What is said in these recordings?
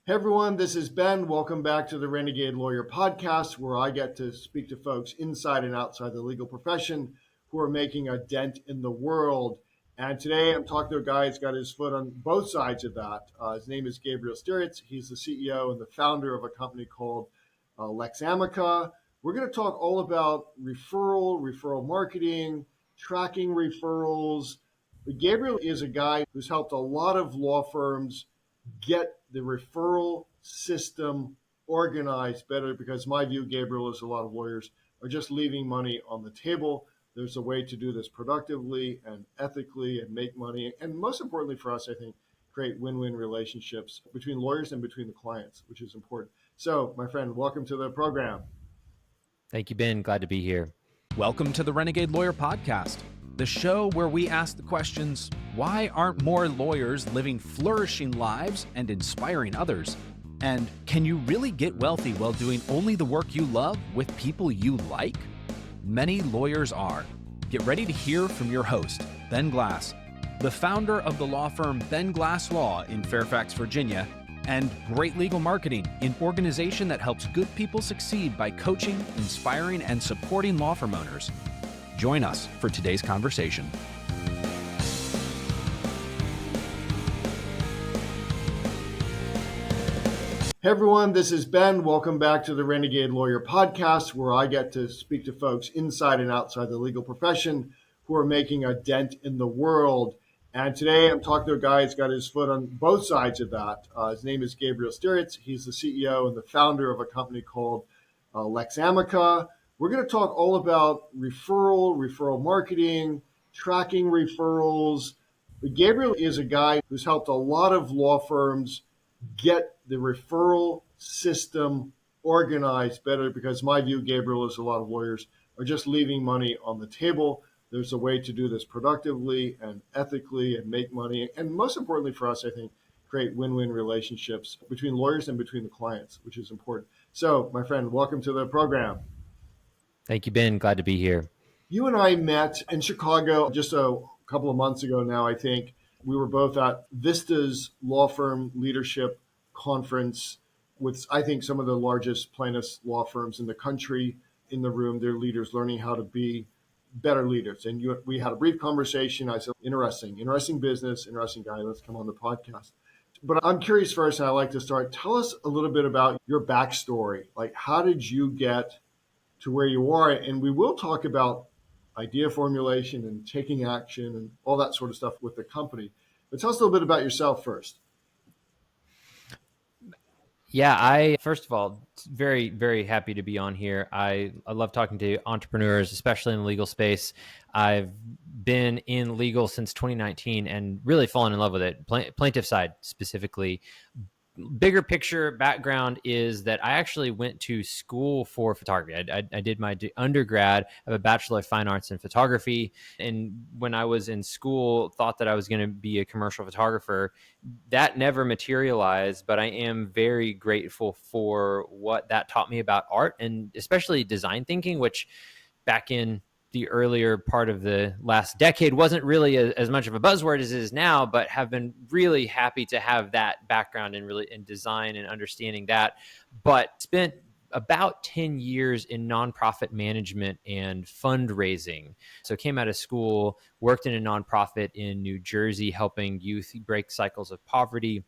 Hey everyone, this is Ben. Welcome back to the Renegade Lawyer Podcast, where I get to speak to folks inside and outside the legal profession who are making a dent in the world. And today I'm talking to a guy who's got his foot on both sides of that. His name is Gabriel Stiritz. He's the CEO and the founder of a company called LexAmica. We're going to talk all about referral marketing, tracking referrals. Gabriel is a guy who's helped a lot of law firms get the referral system organized better, because my view, Gabriel, is a lot of lawyers are just leaving money on the table. There's a way to do this productively and ethically and make money. And most importantly for us, I think, create win-win relationships between lawyers and between the clients, which is important. So, my friend, welcome to the program. Thank you, Ben. Glad to be here. Welcome to the Renegade Lawyer Podcast, the show where we ask the questions, why aren't more lawyers living flourishing lives and inspiring others? And can you really get wealthy while doing only the work you love with people you like? Many lawyers are. Get ready to hear from your host, Ben Glass, the founder of the law firm Ben Glass Law in Fairfax, Virginia, and Great Legal Marketing, an organization that helps good people succeed by coaching, inspiring, and supporting law firm owners. Join us for today's conversation. Hey everyone, this is Ben. Welcome back to the Renegade Lawyer Podcast, where I get to speak to folks inside and outside the legal profession who are making a dent in the world. And today I'm talking to a guy who's got his foot on both sides of that. His name is Gabriel Stiritz. He's the CEO and the founder of a company called LexAmica. We're going to talk all about referral marketing, tracking referrals. But Gabriel is a guy who's helped a lot of law firms get the referral system organized better, because my view, Gabriel, is a lot of lawyers are just leaving money on the table. There's a way to do this productively and ethically and make money. And most importantly for us, I think, create win-win relationships between lawyers and between the clients, which is important. So, my friend, welcome to the program. Thank you, Ben. Glad to be here. You and I met in Chicago just a couple of months ago now, I think. We were both at Vista's law firm leadership conference with, I think, some of the largest plaintiffs law firms in the country in the room. Their leaders learning how to be better leaders. And we had a brief conversation. I said, interesting business, interesting guy. Let's come on the podcast. But I'm curious first, and I'd like to start. Tell us a little bit about your backstory. Like, how did you get to where you are? And we will talk about idea formulation and taking action and all that sort of stuff with the company. But tell us a little bit about yourself first. Yeah, first of all, very, very happy to be on here. I love talking to entrepreneurs, especially in the legal space. I've been in legal since 2019 and really fallen in love with it, plaintiff-side specifically. Bigger picture background is that I actually went to school for photography. I did my undergrad. I have a Bachelor of Fine Arts in photography. And when I was in school, thought that I was going to be a commercial photographer. That never materialized, but I am very grateful for what that taught me about art and especially design thinking, which back in the earlier part of the last decade wasn't really as much of a buzzword as it is now, but have been really happy to have that background in design and understanding that. But spent about 10 years in nonprofit management and fundraising. So came out of school, worked in a nonprofit in New Jersey, helping youth break cycles of poverty.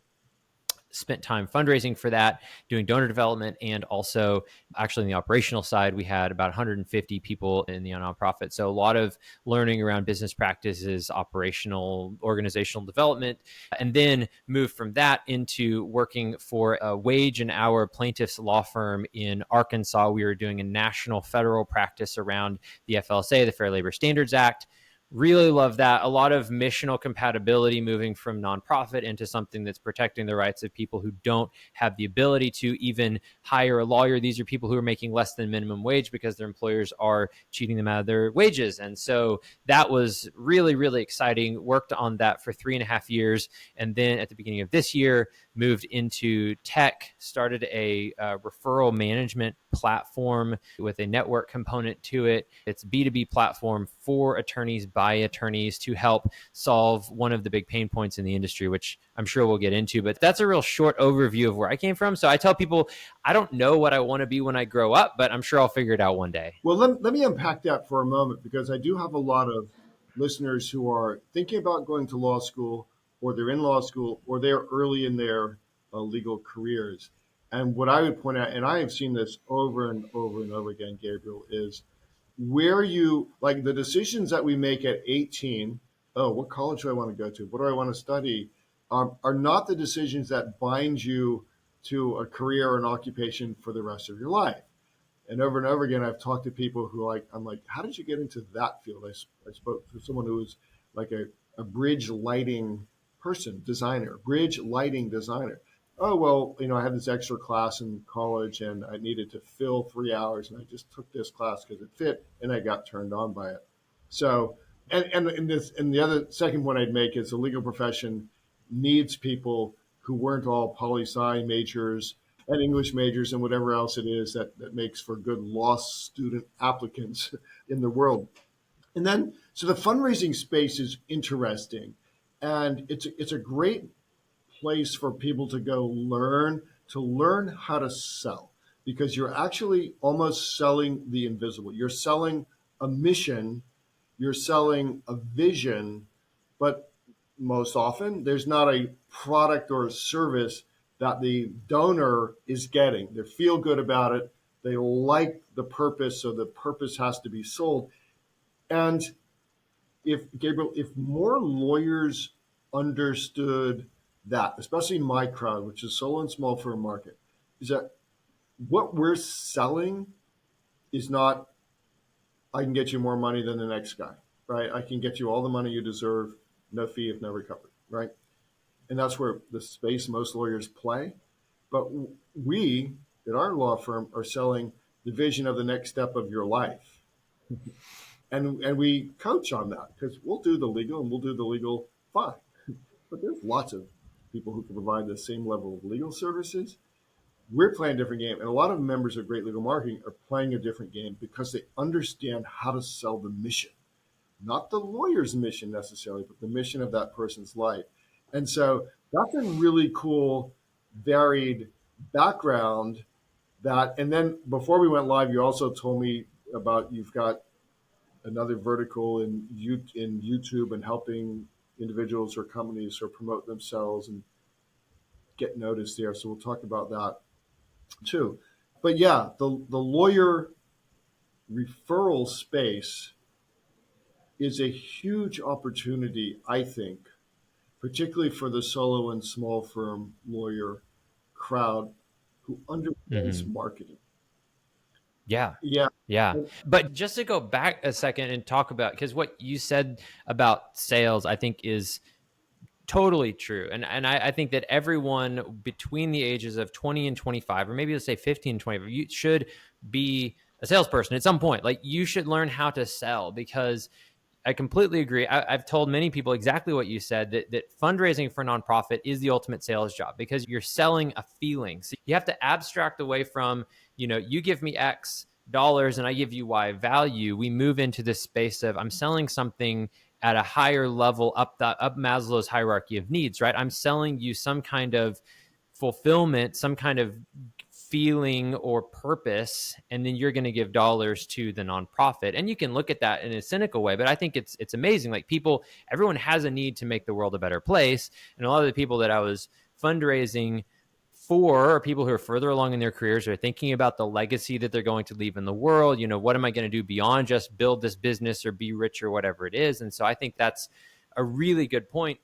Spent time fundraising for that, doing donor development, and also actually in the operational side, we had about 150 people in the nonprofit. So a lot of learning around business practices, operational, organizational development, and then moved from that into working for a wage and hour plaintiffs law firm in Arkansas. We were doing a national federal practice around the FLSA, the Fair Labor Standards Act. Really love that. A lot of missional compatibility, moving from nonprofit into something that's protecting the rights of people who don't have the ability to even hire a lawyer. These are people who are making less than minimum wage because their employers are cheating them out of their wages. And so that was really, really exciting. Worked on that for 3.5 years. And then at the beginning of this year, moved into tech, started a referral management platform with a network component to it. It's a B2B platform for attorneys by attorneys to help solve one of the big pain points in the industry, which I'm sure we'll get into. But that's a real short overview of where I came from. So I tell people, I don't know what I want to be when I grow up, but I'm sure I'll figure it out one day. Well, let me unpack that for a moment, because I do have a lot of listeners who are thinking about going to law school, or they're in law school, or they're early in their legal careers. And what I would point out, and I have seen this over and over and over again, Gabriel, is where you, like the decisions that we make at 18, oh, what college do I want to go to? What do I want to study? Are not the decisions that bind you to a career or an occupation for the rest of your life. And over again, I've talked to people who I'm like, how did you get into that field? I spoke to someone who was like a bridge lighting bridge lighting designer. Oh, well, I had this extra class in college and I needed to fill 3 hours, and I just took this class because it fit and I got turned on by it. So, and the other second point I'd make is the legal profession needs people who weren't all poli-sci majors and English majors and whatever else it is that makes for good law student applicants in the world. And then, so the fundraising space is interesting, and it's a great place for people to go learn how to sell, because you're actually almost selling the invisible. You're selling a mission, you're selling a vision, but most often there's not a product or a service that the donor is getting. They feel good about it. They like the purpose, so the purpose has to be sold. And if more lawyers understood that, especially my crowd, which is solo and small firm market, is that what we're selling is not, I can get you more money than the next guy, right? I can get you all the money you deserve, no fee if no recovery, right? And that's where the space most lawyers play. But we, at our law firm, are selling the vision of the next step of your life. And we coach on that, because we'll do the legal fine. But there's lots of people who can provide the same level of legal services. We're playing a different game. And a lot of members of Great Legal Marketing are playing a different game because they understand how to sell the mission. Not the lawyer's mission necessarily, but the mission of that person's life. And so that's a really cool, varied background. And then before we went live, you also told me about, you've got another vertical in YouTube and helping individuals or companies or promote themselves and get noticed there. So we'll talk about that too. But yeah, the lawyer referral space is a huge opportunity, I think, particularly for the solo and small firm lawyer crowd who understands marketing. Yeah. Yeah. Yeah. But just to go back a second and talk about, because what you said about sales, I think is totally true. And I think that everyone between the ages of 20 and 25, or maybe let's say 15 and 25, you should be a salesperson at some point. Like, you should learn how to sell, because I completely agree. I've told many people exactly what you said, that fundraising for a nonprofit is the ultimate sales job, because you're selling a feeling. So you have to abstract away from, you give me X dollars and I give you Y value. We move into this space of, I'm selling something at a higher level up Maslow's hierarchy of needs, right? I'm selling you some kind of fulfillment, some kind of feeling or purpose, and then you're going to give dollars to the nonprofit. And you can look at that in a cynical way, but I think it's amazing. Like, everyone has a need to make the world a better place. And a lot of the people that I was fundraising for are people who are further along in their careers, are thinking about the legacy that they're going to leave in the world. What am I going to do beyond just build this business or be rich or whatever it is? And so I think that's a really good point.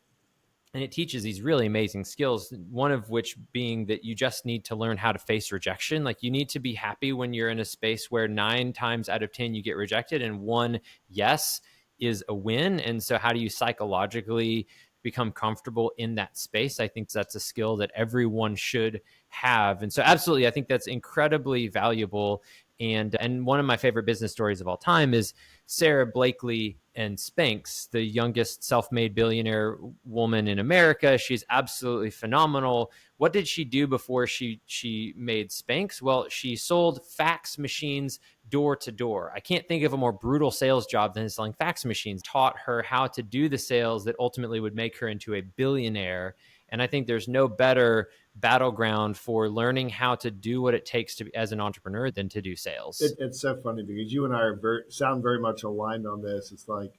And it teaches these really amazing skills, one of which being that you just need to learn how to face rejection. Like, you need to be happy when you're in a space where 9 times out of 10 you get rejected and 1 yes is a win. And so how do you psychologically become comfortable in that space? I think that's a skill that everyone should have. And so absolutely, I think that's incredibly valuable. And one of my favorite business stories of all time is Sarah Blakely and Spanx, the youngest self-made billionaire woman in America. She's absolutely phenomenal. What did she do before she made Spanx? Well, she sold fax machines door to door. I can't think of a more brutal sales job than selling fax machines. Taught her how to do the sales that ultimately would make her into a billionaire. And I think there's no better battleground for learning how to do what it takes to as an entrepreneur than to do sales. It's so funny because you and I sound very much aligned on this. It's like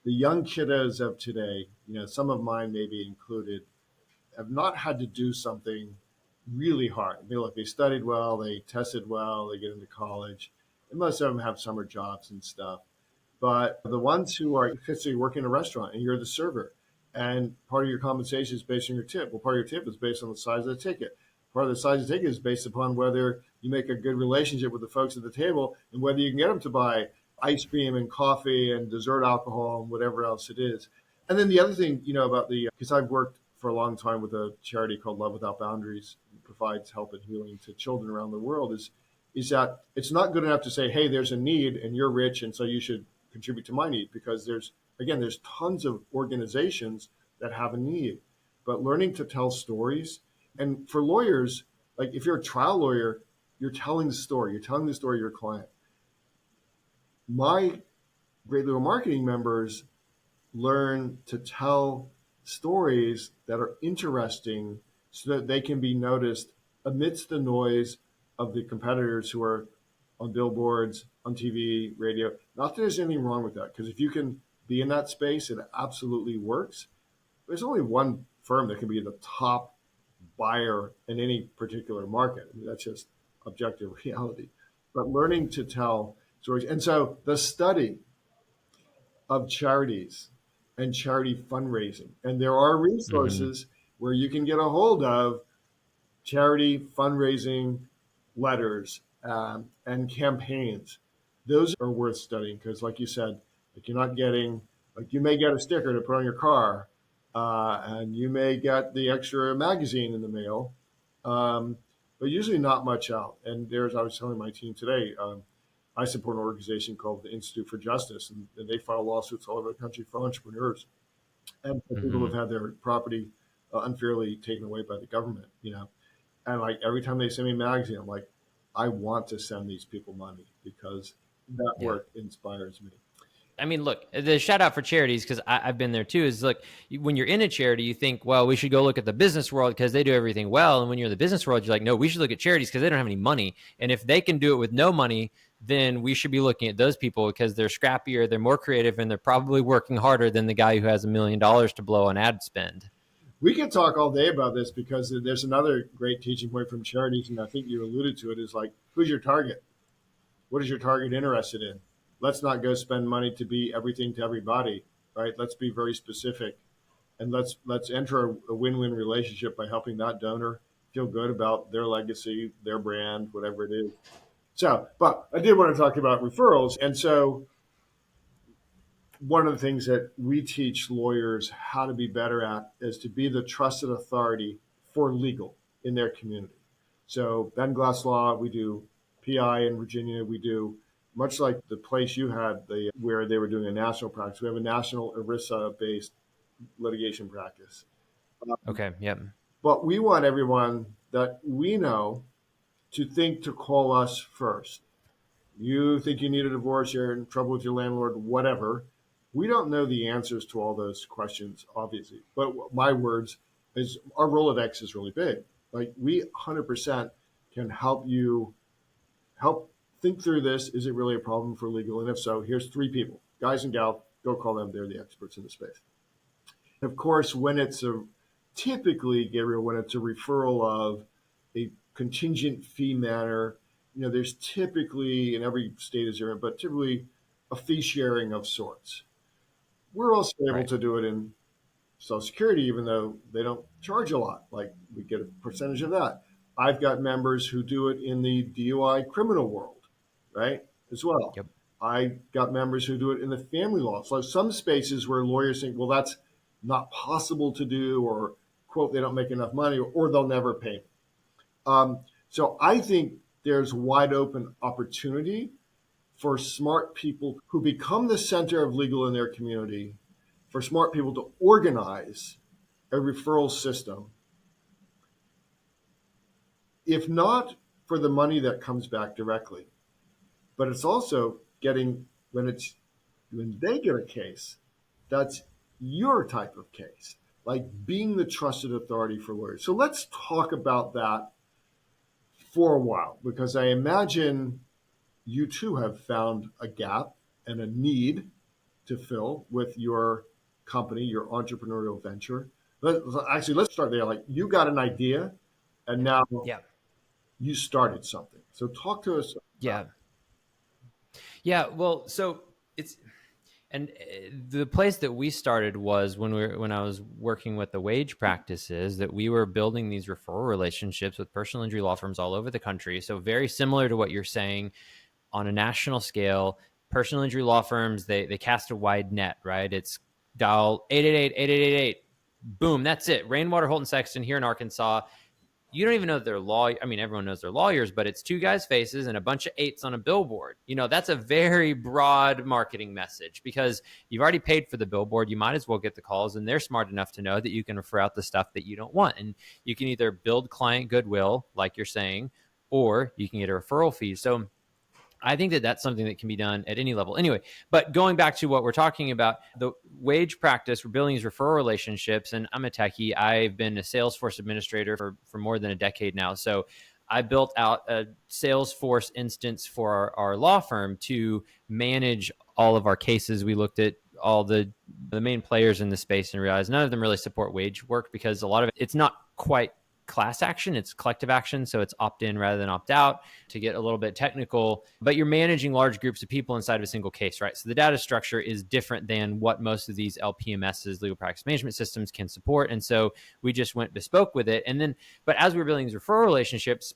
the young kiddos of today, some of mine maybe included, have not had to do something really hard. They studied well, they tested well, they get into college, and most of them have summer jobs and stuff. But the ones who are, let's say you work in a restaurant and you're the server, and part of your compensation is based on your tip. Well, part of your tip is based on the size of the ticket. Part of the size of the ticket is based upon whether you make a good relationship with the folks at the table and whether you can get them to buy ice cream and coffee and dessert alcohol and whatever else it is. And then the other thing, about because I've worked for a long time with a charity called Love Without Boundaries, that provides help and healing to children around the world, is that it's not good enough to say, hey, there's a need and you're rich and so you should contribute to my need, because there's tons of organizations that have a need. But learning to tell stories, and for lawyers, like if you're a trial lawyer, you're telling the story of your client. My Great Legal Marketing members learn to tell stories that are interesting so that they can be noticed amidst the noise of the competitors who are on billboards, on TV, radio. Not that there's anything wrong with that, because if you can be in that space, it absolutely works. There's only one firm that can be the top buyer in any particular market. That's just objective reality. But learning to tell stories. And so the study of charities and charity fundraising, and there are resources where you can get a hold of charity fundraising letters and campaigns. Those are worth studying because, like you said, you're not getting, you may get a sticker to put on your car, and you may get the extra magazine in the mail, but usually not much out. And I was telling my team today, I support an organization called the Institute for Justice, and they file lawsuits all over the country for entrepreneurs and for people who've had their property unfairly taken away by the government, And like every time they send me a magazine, I'm like, I want to send these people money because that work inspires me. I mean, look, the shout out for charities, because I've been there too, is look, when you're in a charity, you think, well, we should go look at the business world because they do everything well. And when you're in the business world, you're like, no, we should look at charities because they don't have any money. And if they can do it with no money, then we should be looking at those people because they're scrappier, they're more creative, and they're probably working harder than the guy who has $1 million to blow on ad spend. We could talk all day about this because there's another great teaching point from charities, and I think you alluded to it, is like, who's your target? What is your target interested in? Let's not go spend money to be everything to everybody, right? Let's be very specific, and let's enter a win-win relationship by helping that donor feel good about their legacy, their brand, whatever it is. So, but I did want to talk about referrals, and so one of the things that we teach lawyers how to be better at is to be the trusted authority for legal in their community. So Ben Glass Law, we do PI in Virginia, we do much like the place you had where they were doing a national practice. We have a national ERISA-based litigation practice. Okay, yep. But we want everyone that we know to think to call us first. You think you need a divorce, you're in trouble with your landlord, whatever. We don't know the answers to all those questions, obviously. But my words is our Rolodex is really big. Like we 100% can help you think through this. Is it really a problem for legal? And if so, here's 3 people, guys and gals, go call them. They're the experts in the space. And of course, when it's typically, Gabriel, when it's a referral of a contingent fee manner, there's typically, in every state is different, but typically a fee sharing of sorts. We're also able to do it in Social Security, even though they don't charge a lot. Like we get a percentage of that. I've got members who do it in the DUI criminal world, right, as well. Yep. I got members who do it in the family law. So some spaces where lawyers think, well, that's not possible to do, or, quote, they don't make enough money, or they'll never pay me. So I think there's wide open opportunity for smart people who become the center of legal in their community, for smart people to organize a referral system, if not for the money that comes back directly, but it's also getting, when they get a case, that's your type of case, like being the trusted authority for lawyers. So let's talk about that for a while, because I imagine you too have found a gap and a need to fill with your company, your entrepreneurial venture. Let's start there. Like, you got an idea and now you started something. So talk to us. Yeah. Well, so the place that we started was when I was working with the wage practices, that we were building these referral relationships with personal injury law firms all over the country. So very similar to what you're saying on a national scale. Personal injury law firms, they cast a wide net, right? It's dial 888-8888. Boom, that's it. Rainwater, Holt, and Sexton here in Arkansas. You don't even know that they're lawyers. I mean, everyone knows they're lawyers, but it's two guys' faces and a bunch of eights on a billboard. That's a very broad marketing message, because you've already paid for the billboard. You might as well get the calls, and they're smart enough to know that you can refer out the stuff that you don't want. And you can either build client goodwill, like you're saying, or you can get a referral fee. So I think that that's something that can be done at any level. Anyway, but going back to what we're talking about, the wage practice, we're building these referral relationships, and I'm a techie. I've been a Salesforce administrator for more than a decade now. So I built out a Salesforce instance for our law firm to manage all of our cases. We looked at all the main players in the space and realized none of them really support wage work, because a lot of it's not quite class action, it's collective action. So it's opt-in rather than opt-out, to get a little bit technical, but you're managing large groups of people inside of a single case, right? So the data structure is different than what most of these LPMSs, legal practice management systems, can support. And so we just went bespoke with it. And then, but as we were building these referral relationships,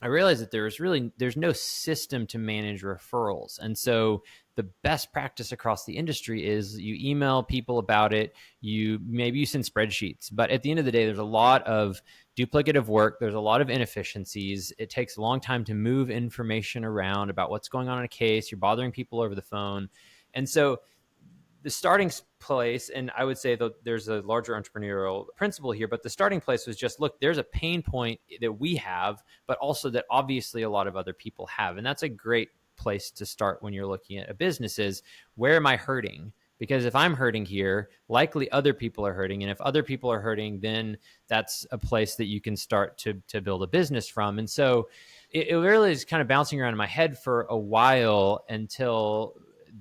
I realized that there's no system to manage referrals. And so the best practice across the industry is you email people about it. Maybe you send spreadsheets, but at the end of the day, there's a lot of duplicative work. There's a lot of inefficiencies. It takes a long time to move information around about what's going on in a case. You're bothering people over the phone. And so the starting place, and I would say that there's a larger entrepreneurial principle here, but the starting place was just, look, there's a pain point that we have, but also that obviously a lot of other people have. And that's a great place to start when you're looking at a business, is where am I hurting? Because if I'm hurting here, likely other people are hurting. And if other people are hurting, then that's a place that you can start to build a business from. And so it really is kind of bouncing around in my head for a while, until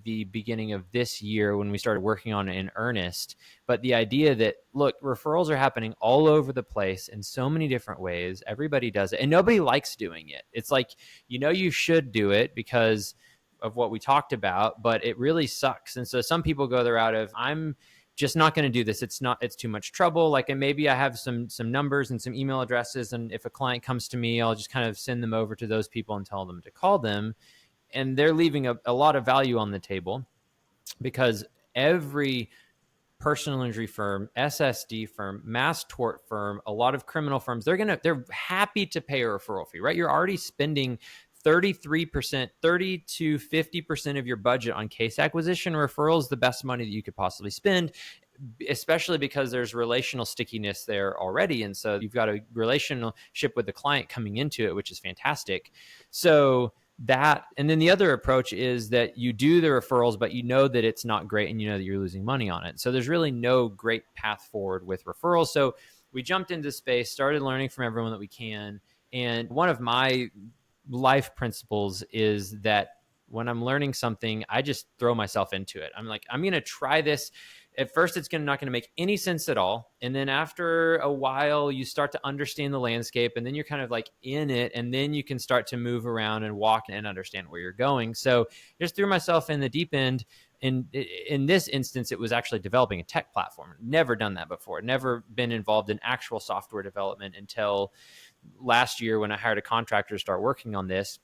the beginning of this year when we started working on it in earnest. But the idea that, look, referrals are happening all over the place in so many different ways. Everybody does it and nobody likes doing it. It's like, you should do it because of what we talked about, but it really sucks. And so some people go the route of, I'm just not going to do this. It's too much trouble. Like, and maybe I have some numbers and some email addresses. And if a client comes to me, I'll just kind of send them over to those people and tell them to call them. And they're leaving a lot of value on the table, because every personal injury firm, SSD firm, mass tort firm, a lot of criminal firms, they're happy to pay a referral fee, right? You're already spending 33%, 30 to 50% of your budget on case acquisition. Referrals, the best money that you could possibly spend, especially because there's relational stickiness there already. And so you've got a relationship with the client coming into it, which is fantastic. So that, and then the other approach is that you do the referrals, but you know that it's not great and you know that you're losing money on it. So there's really no great path forward with referrals. So we jumped into space, started learning from everyone that we can. And one of my life principles is that when I'm learning something, I just throw myself into it. I'm like, I'm going to try this. At first, it's not going to make any sense at all. And then after a while, you start to understand the landscape, and then you're kind of like in it. And then you can start to move around and walk and understand where you're going. So just threw myself in the deep end. In this instance, it was actually developing a tech platform. Never done that before. Never been involved in actual software development until last year when I hired a contractor to start working on this.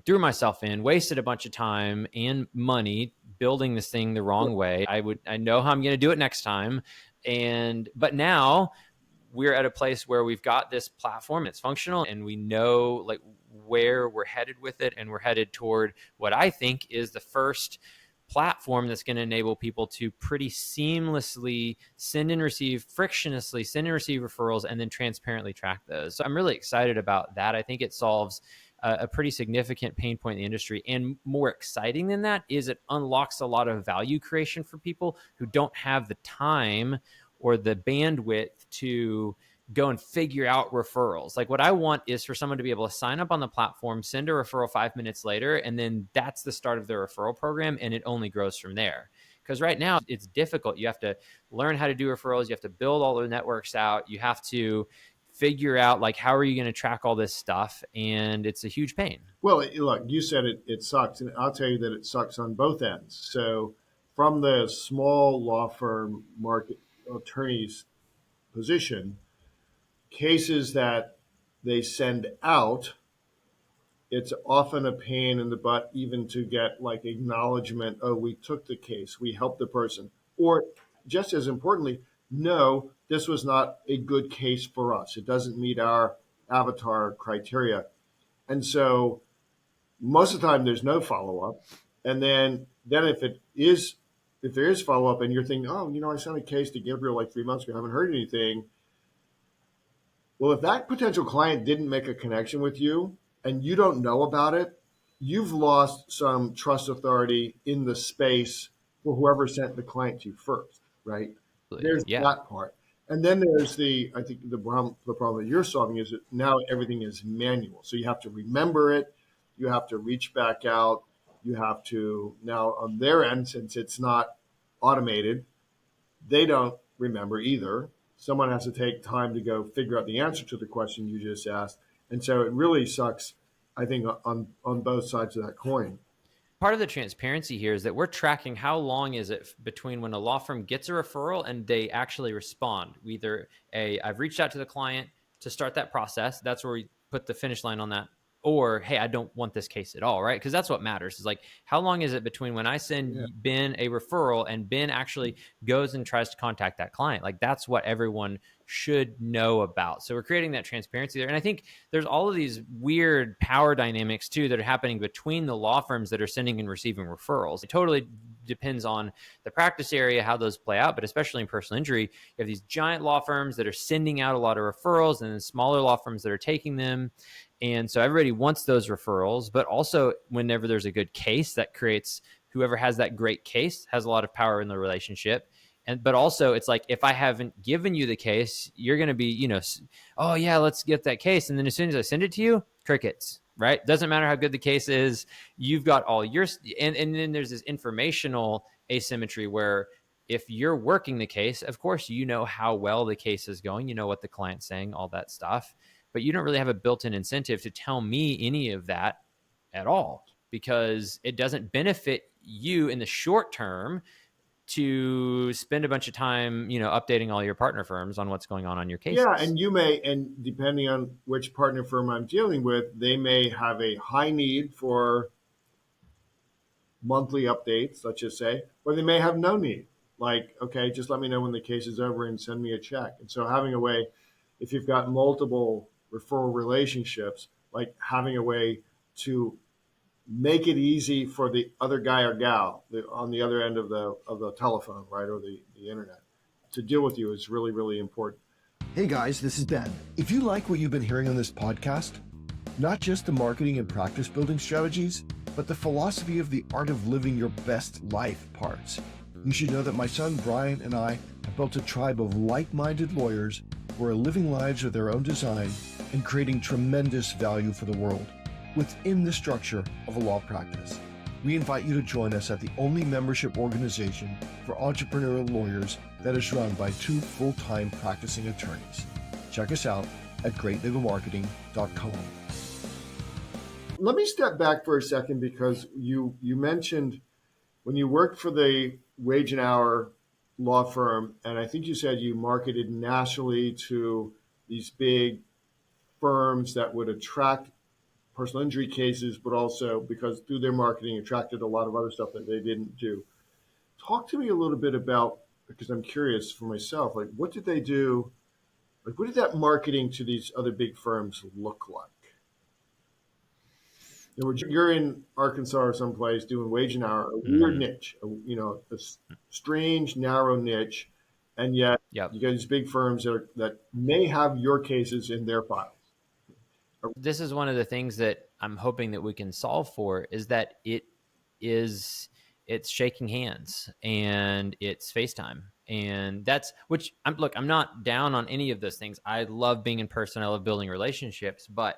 Threw myself in, wasted a bunch of time and money building this thing the wrong way. I know how I'm going to do it next time. But now we're at a place where we've got this platform, it's functional, and we know like where we're headed with it. And we're headed toward what I think is the first platform that's going to enable people to pretty seamlessly frictionlessly send and receive referrals and then transparently track those. So I'm really excited about that. I think it solves a pretty significant pain point in the industry. And more exciting than that is it unlocks a lot of value creation for people who don't have the time or the bandwidth to go and figure out referrals. Like what I want is for someone to be able to sign up on the platform, send a referral 5 minutes later, and then that's the start of their referral program, and it only grows from there. Because right now it's difficult. You have to learn how to do referrals. You have to build all the networks out. You have to figure out like, how are you going to track all this stuff? And it's a huge pain. Well, look, you said it sucks, and I'll tell you that it sucks on both ends. So from the small law firm market attorney's position, cases that they send out, it's often a pain in the butt even to get like acknowledgement, oh, we took the case, we helped the person. Or just as importantly, no, this was not a good case for us. It doesn't meet our avatar criteria. And so most of the time there's no follow-up. And then if there is follow-up and you're thinking, oh, I sent a case to Gabriel like 3 months ago, I haven't heard anything. Well, if that potential client didn't make a connection with you and you don't know about it, you've lost some trust authority in the space for whoever sent the client to you first, right? There's that part. And then there's I think the problem that you're solving is that now everything is manual. So you have to remember it. You have to reach back out. You have to now on their end, since it's not automated, they don't remember either. Someone has to take time to go figure out the answer to the question you just asked. And so it really sucks, I think, on both sides of that coin. Part of the transparency here is that we're tracking how long is it between when a law firm gets a referral and they actually respond. Either I've reached out to the client to start that process. That's where we put the finish line on that. Or, hey, I don't want this case at all, right? Because that's what matters. Is like, how long is it between when I send Ben a referral and Ben actually goes and tries to contact that client? Like, that's what everyone should know about. So we're creating that transparency there. And I think there's all of these weird power dynamics, too, that are happening between the law firms that are sending and receiving referrals. It totally depends on the practice area, how those play out. But especially in personal injury, you have these giant law firms that are sending out a lot of referrals and then smaller law firms that are taking them. And so everybody wants those referrals, but also whenever there's a good case, that creates whoever has that great case has a lot of power in the relationship. But also it's like, if I haven't given you the case, you're going to be, oh yeah, let's get that case. And then as soon as I send it to you, crickets, right? Doesn't matter how good the case is. You've got all yours. And then there's this informational asymmetry where if you're working the case, of course, you know how well the case is going, you know what the client's saying, all that stuff. But you don't really have a built-in incentive to tell me any of that at all, because it doesn't benefit you in the short term to spend a bunch of time, updating all your partner firms on what's going on your cases. Yeah, and and depending on which partner firm I'm dealing with, they may have a high need for monthly updates, let's just say, or they may have no need. Like, okay, just let me know when the case is over and send me a check. And so having a way, if you've got multiple referral relationships, like having a way to make it easy for the other guy or gal on the other end of the telephone, right, or the internet, to deal with you is really, really important. Hey guys, this is Ben. If you like what you've been hearing on this podcast, not just the marketing and practice building strategies, but the philosophy of the art of living your best life parts, you should know that my son Brian and I have built a tribe of like-minded lawyers who are living lives of their own design and creating tremendous value for the world within the structure of a law practice. We invite you to join us at the only membership organization for entrepreneurial lawyers that is run by 2 full-time practicing attorneys. Check us out at greatlegalmarketing.com. Let me step back for a second, because you mentioned when you worked for the wage and hour law firm, and I think you said you marketed nationally to these big firms that would attract personal injury cases, but also because through their marketing attracted a lot of other stuff that they didn't do. Talk to me a little bit about, because I'm curious for myself, like what did they do Like, what did that marketing to these other big firms look like? In other words, you're in Arkansas or someplace doing wage and hour, a weird niche, a strange, narrow niche, and yet Yep. you got these big firms that may have your cases in their files. This is one of the things that I'm hoping that we can solve for, is that it's shaking hands and it's FaceTime. And that's, which I'm not down on any of those things. I love being in person. I love building relationships, but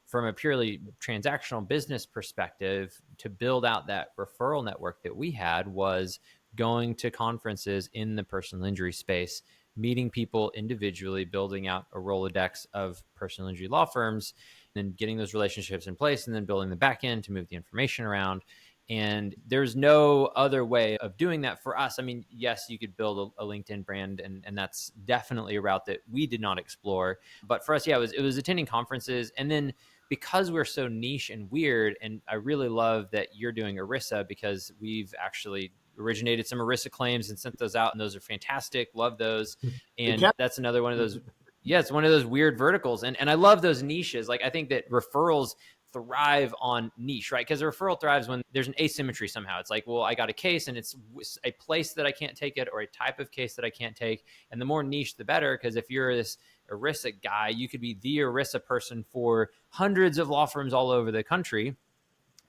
from a purely transactional business perspective, to build out that referral network that we had was going to conferences in the personal injury space, meeting people individually, building out a Rolodex of personal injury law firms, and then getting those relationships in place, and then building the back end to move the information around. And there's no other way of doing that for us. I mean, yes, you could build a LinkedIn brand, and that's definitely a route that we did not explore. But for us, yeah, it was attending conferences. And then because we're so niche and weird, and I really love that you're doing ERISA, because we've actually originated some ERISA claims and sent those out, and those are fantastic. Love those. And that's another one of those. Yeah, it's one of those weird verticals. And I love those niches. Like, I think that referrals thrive on niche, right? Because a referral thrives when there's an asymmetry somehow. It's like, well, I got a case and it's a place that I can't take it, or a type of case that I can't take. And the more niche, the better. Because if you're this ERISA guy, you could be the ERISA person for hundreds of law firms all over the country,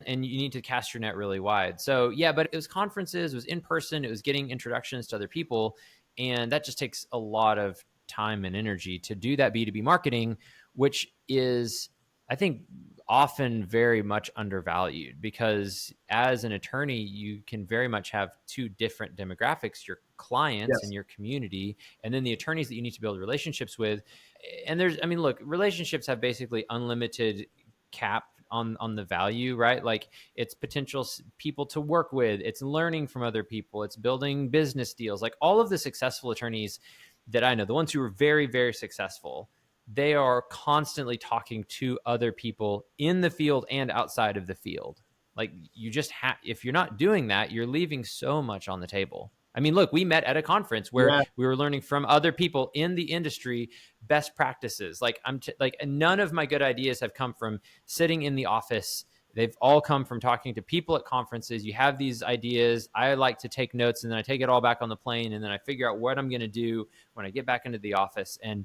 and you need to cast your net really wide. So yeah, but it was conferences, it was in person, it was getting introductions to other people. And that just takes a lot of time and energy to do that B2B marketing, which is, I think, often very much undervalued, because as an attorney, you can very much have two different demographics, your clients and your community, and then the attorneys that you need to build relationships with. And look, relationships have basically unlimited cap on the value, right? Like, it's potential people to work with, it's learning from other people, it's building business deals. Like, all of the successful attorneys that I know, the ones who are very, very successful, they are constantly talking to other people in the field and outside of the field. Like, you just if you're not doing that, you're leaving so much on the table. I mean, look, we met at a conference where we were learning from other people in the industry, best practices. Like, none of my good ideas have come from sitting in the office. They've all come from talking to people at conferences. You have these ideas. I like to take notes, and then I take it all back on the plane, and then I figure out what I'm going to do when I get back into the office. And,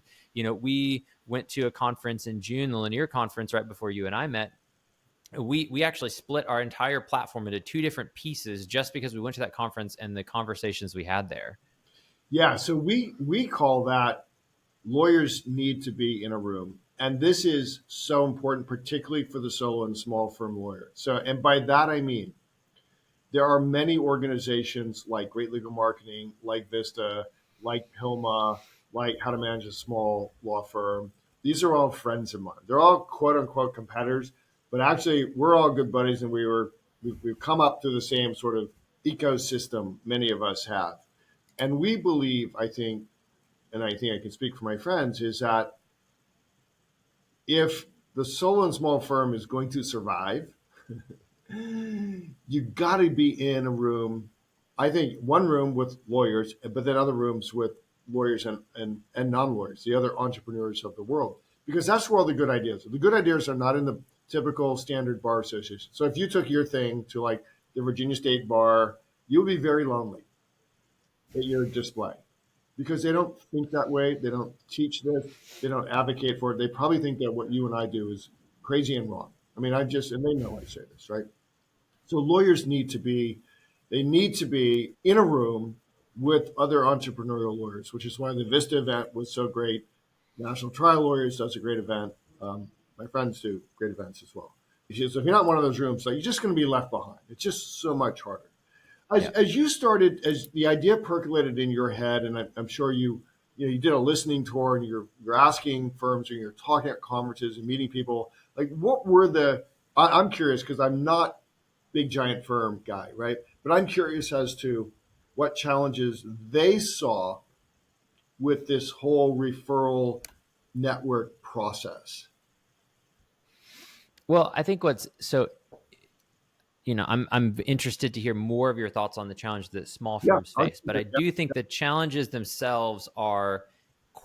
we went to a conference in June, the Linear Conference, right before you and I met. We actually split our entire platform into two different pieces just because we went to that conference and the conversations we had there. Yeah, so we call that lawyers need to be in a room. And this is so important, particularly for the solo and small firm lawyer. So, and by that, I mean, there are many organizations like Great Legal Marketing, like Vista, like PILMA, like How to Manage a Small Law Firm. These are all friends of mine. They're all quote unquote competitors, but actually we're all good buddies, and we've come up to the same sort of ecosystem many of us have. And we believe, I think I can speak for my friends, is that if the solo and small firm is going to survive, you got to be in a room. I think one room with lawyers, but then other rooms with lawyers and non-lawyers, the other entrepreneurs of the world, because that's where all the good ideas are. The good ideas are not in the typical standard bar association. So if you took your thing to like the Virginia State Bar, you'll be very lonely at your display, because they don't think that way. They don't teach this. They don't advocate for it. They probably think that what you and I do is crazy and wrong. I mean, and they know I say this, right? So lawyers need to be in a room with other entrepreneurial lawyers, which is why the Vista event was so great. National Trial Lawyers does a great event. My friends do great events as well. So if you're not in one of those rooms, like, you're just going to be left behind. It's just so much harder. As you started, as the idea percolated in your head, and I'm sure you did a listening tour, and you're asking firms, and you're talking at conferences and meeting people. Like, what were I'm curious, because I'm not big giant firm guy, right? But I'm curious as to what challenges they saw with this whole referral network process. Well, I think I'm interested to hear more of your thoughts on the challenge that small firms face, but I do think the challenges themselves are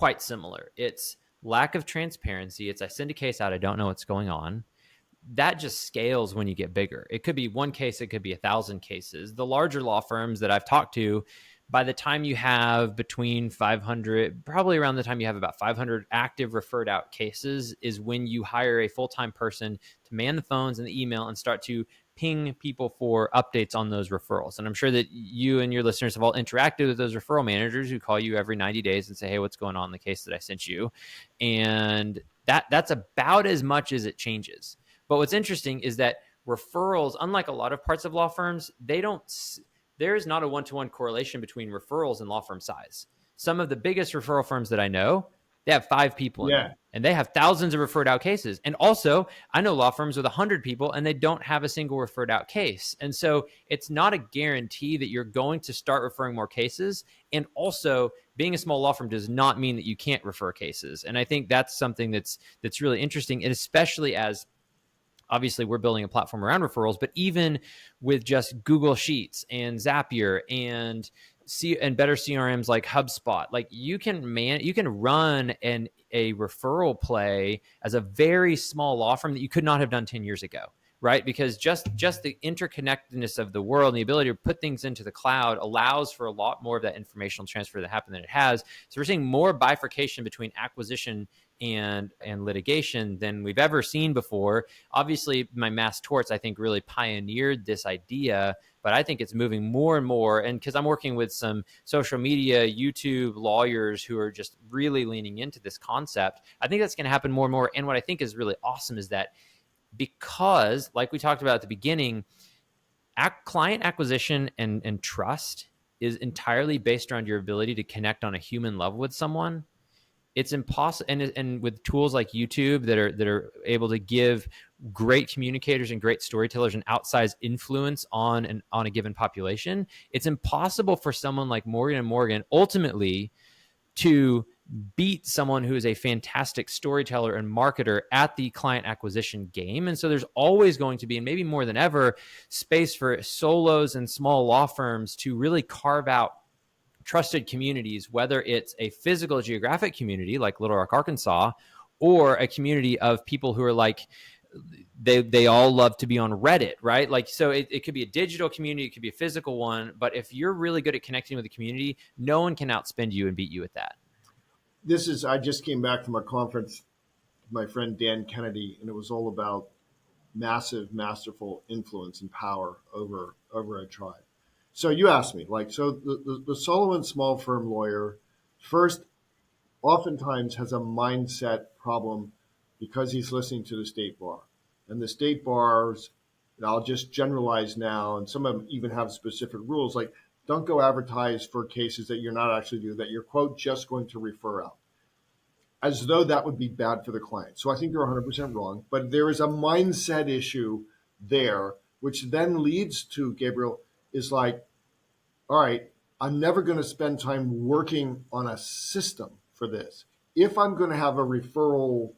quite similar. It's lack of transparency. It's I send a case out, I don't know what's going on. That just scales when you get bigger. It could be one case, it could be 1,000 cases. The larger law firms that I've talked to, by the time you have between 500, probably around the time you have about 500 active referred out cases is when you hire a full-time person to man the phones and the email and start to ping people for updates on those referrals. And I'm sure that you and your listeners have all interacted with those referral managers who call you every 90 days and say, hey, what's going on in the case that I sent you? And that's about as much as it changes. But what's interesting is that referrals, unlike a lot of parts of law firms, there is not a one-to-one correlation between referrals and law firm size. Some of the biggest referral firms that I know, they have 5 people in them, and they have thousands of referred out cases. And also, I know law firms with 100 people, and they don't have a single referred out case. And so it's not a guarantee that you're going to start referring more cases. And also, being a small law firm does not mean that you can't refer cases. And I think that's something that's really interesting, and especially as obviously we're building a platform around referrals, but even with just Google Sheets and Zapier and better CRMs like HubSpot, like you can run a referral play as a very small law firm that you could not have done 10 years ago, right? Because just the interconnectedness of the world and the ability to put things into the cloud allows for a lot more of that informational transfer to happen than it has. So we're seeing more bifurcation between acquisition and litigation than we've ever seen before. Obviously, my mass torts, I think, really pioneered this idea, but I think it's moving more and more. And because I'm working with some social media, YouTube lawyers who are just really leaning into this concept, I think that's going to happen more and more. And what I think is really awesome is that because, like we talked about at the beginning, client acquisition and trust is entirely based around your ability to connect on a human level with someone. It's impossible, and with tools like YouTube that are able to give great communicators and great storytellers an outsized influence on a given population, it's impossible for someone like Morgan & Morgan ultimately to beat someone who is a fantastic storyteller and marketer at the client acquisition game. And so there's always going to be, and maybe more than ever, space for solos and small law firms to really carve out trusted communities, whether it's a physical geographic community like Little Rock, Arkansas, or a community of people who are like, they all love to be on Reddit, right? Like, so it could be a digital community, it could be a physical one, but if you're really good at connecting with the community, no one can outspend you and beat you at that. I just came back from a conference with my friend Dan Kennedy, and it was all about massive, masterful influence and power over a tribe. So you asked me, so the solo and small firm lawyer first oftentimes has a mindset problem because he's listening to the state bar. And the state bars, and I'll just generalize now, and some of them even have specific rules, like don't go advertise for cases that you're not actually doing, that you're, quote, just going to refer out, as though that would be bad for the client. So I think you're 100% wrong, but there is a mindset issue there, which then leads to, Gabriel, is like, all right, I'm never going to spend time working on a system for this. If I'm going to have a referral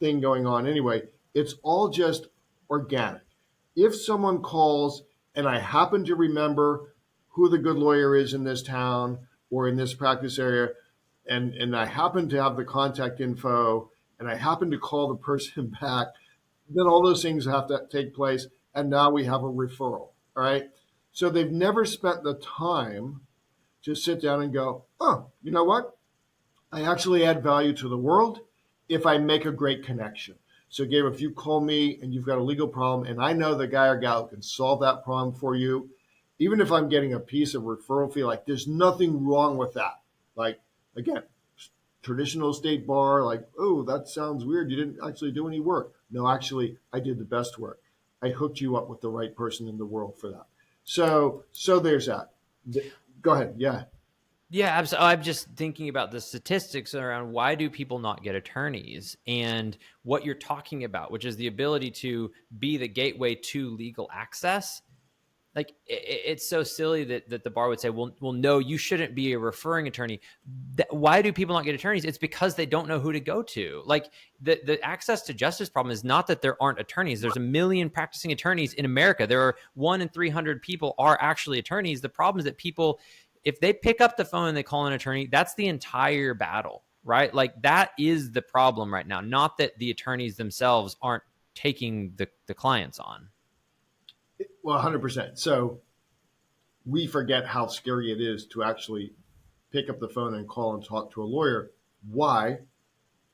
thing going on anyway, it's all just organic. If someone calls and I happen to remember who the good lawyer is in this town or in this practice area, and I happen to have the contact info and I happen to call the person back, then all those things have to take place. And now we have a referral, all right? So they've never spent the time to sit down and go, oh, you know what? I actually add value to the world if I make a great connection. So Gabe, if you call me and you've got a legal problem and I know the guy or gal who can solve that problem for you, even if I'm getting a piece of referral fee, like there's nothing wrong with that. Like, again, traditional state bar, like, oh, that sounds weird. You didn't actually do any work. No, actually, I did the best work. I hooked you up with the right person in the world for that. So there's that. Go ahead. Yeah. Yeah, absolutely. I'm just thinking about the statistics around why do people not get attorneys, and what you're talking about, which is the ability to be the gateway to legal access. Like, it's so silly that the bar would say, well, no, you shouldn't be a referring attorney. Why do people not get attorneys? It's because they don't know who to go to. Like, the access to justice problem is not that there aren't attorneys. There's 1 million practicing attorneys in America. There are 1 in 300 people are actually attorneys. The problem is that people, if they pick up the phone and they call an attorney, that's the entire battle. right? Like that is the problem right now. Not that the attorneys themselves aren't taking the clients on. Well, 100%. So we forget how scary it is to actually pick up the phone and call and talk to a lawyer. Why?